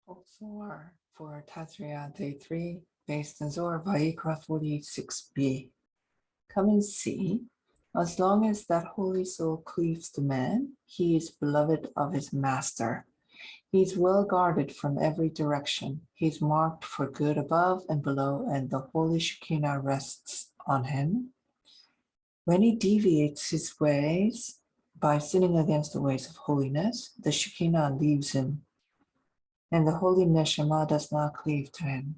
Zohar for Tazria Day 3, based on Zohar Vayikra 46b. Come and see. As long as that holy soul cleaves to man, he is beloved of his master. He is well guarded from every direction. He is marked for good above and below, and the holy Shekinah rests on him. When he deviates his ways by sinning against the ways of holiness, the Shekinah leaves him, and the holy Neshama does not cleave to him.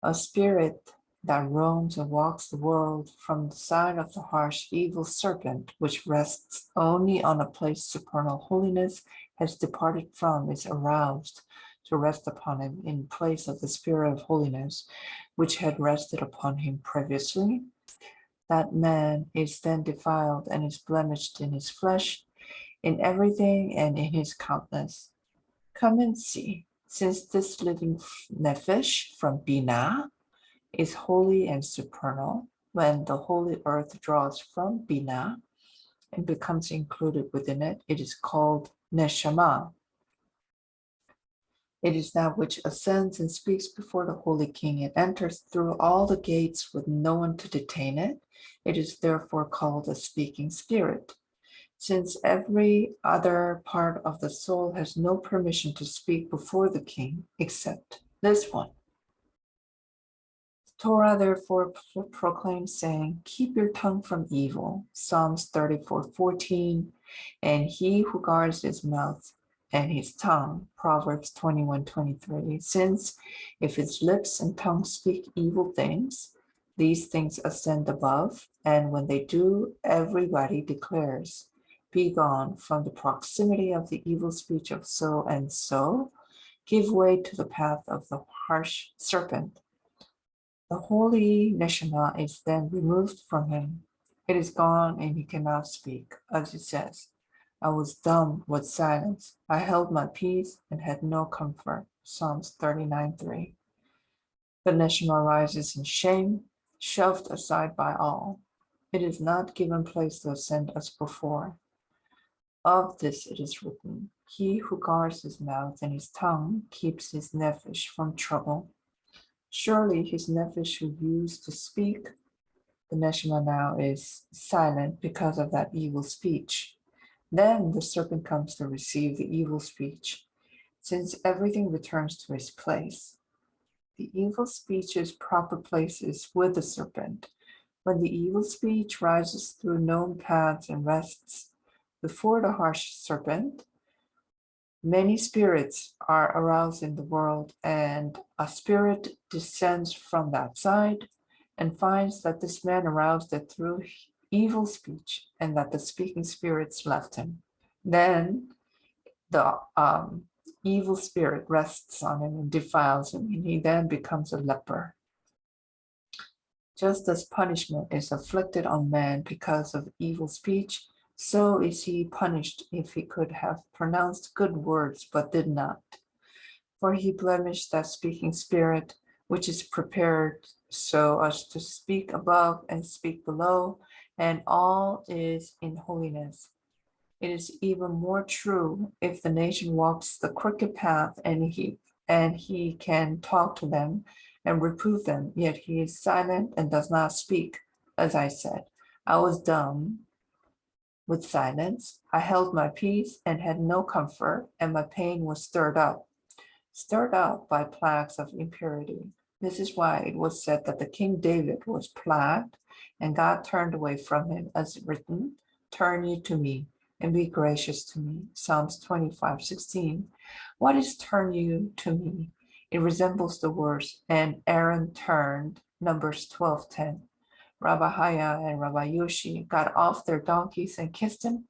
A spirit that roams and walks the world from the side of the harsh evil serpent, which rests only on a place supernal holiness, has departed from, is aroused to rest upon him in place of the spirit of holiness, which had rested upon him previously. That man is then defiled and is blemished in his flesh, in everything and in his countenance. Come and see, since this living nefesh from Bina is holy and supernal, when the holy earth draws from Bina and becomes included within it, it is called Neshama. It is that which ascends and speaks before the holy king. It enters through all the gates with no one to detain it. It is therefore called a speaking spirit. Since every other part of the soul has no permission to speak before the king except this one. Torah therefore proclaims, saying, keep your tongue from evil, Psalms 34:14, and he who guards his mouth and his tongue, Proverbs 21:23, since if his lips and tongue speak evil things, these things ascend above, and when they do, everybody declares, be gone from the proximity of the evil speech of so and so, give way to the path of the harsh serpent. The holy Neshama is then removed from him. It is gone and he cannot speak, as it says, I was dumb with silence. I held my peace and had no comfort, Psalms 39:3. The Neshama rises in shame, shoved aside by all. It is not given place to ascend as before. Of this it is written, he who guards his mouth and his tongue keeps his nefesh from trouble. Surely his nefesh who used to speak, the neshama now is silent because of that evil speech. Then the serpent comes to receive the evil speech, since everything returns to its place. The evil speech's proper place is with the serpent. When the evil speech rises through known paths and rests before the harsh serpent, many spirits are aroused in the world, and a spirit descends from that side and finds that this man aroused it through evil speech and that the speaking spirits left him. Then the evil spirit rests on him and defiles him, and he then becomes a leper. Just as punishment is afflicted on man because of evil speech, so is he punished if he could have pronounced good words but did not. For he blemished that speaking spirit, which is prepared so as to speak above and speak below, and all is in holiness. It is even more true if the nation walks the crooked path and he can talk to them and reprove them, yet he is silent and does not speak. As I said, I was dumb with silence. I held my peace and had no comfort, and my pain was stirred up by plagues of impurity. This is why it was said that the King David was plagued, and God turned away from him, as written, turn you to me and be gracious to me, Psalms 25:16. What is turn you to me? It resembles the words, and Aaron turned, Numbers 12:10. Rabbi Haya and Rabbi Yoshi got off their donkeys and kissed him.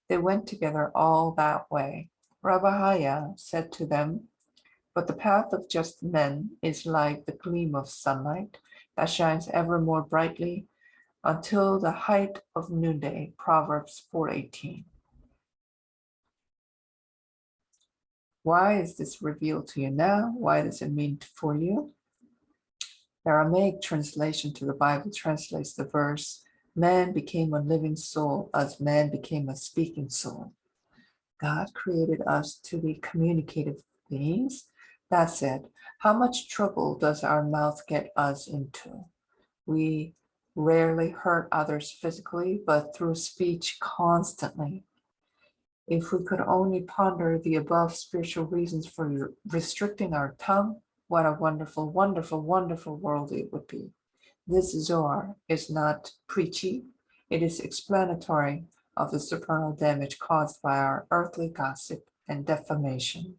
They went together all that way. Rabbi Haya said to them, but the path of just men is like the gleam of sunlight that shines ever more brightly until the height of noonday, Proverbs 4:18. Why is this revealed to you now? Why does it mean for you? The Aramaic translation to the Bible translates the verse, man became a living soul as man became a speaking soul. God created us to be communicative beings, That's it. How much trouble does our mouth get us into? We rarely hurt others physically, but through speech constantly. If we could only ponder the above spiritual reasons for restricting our tongue, what a wonderful, wonderful, wonderful world it would be. This Zohar is not preachy, it is explanatory of the supernal damage caused by our earthly gossip and defamation.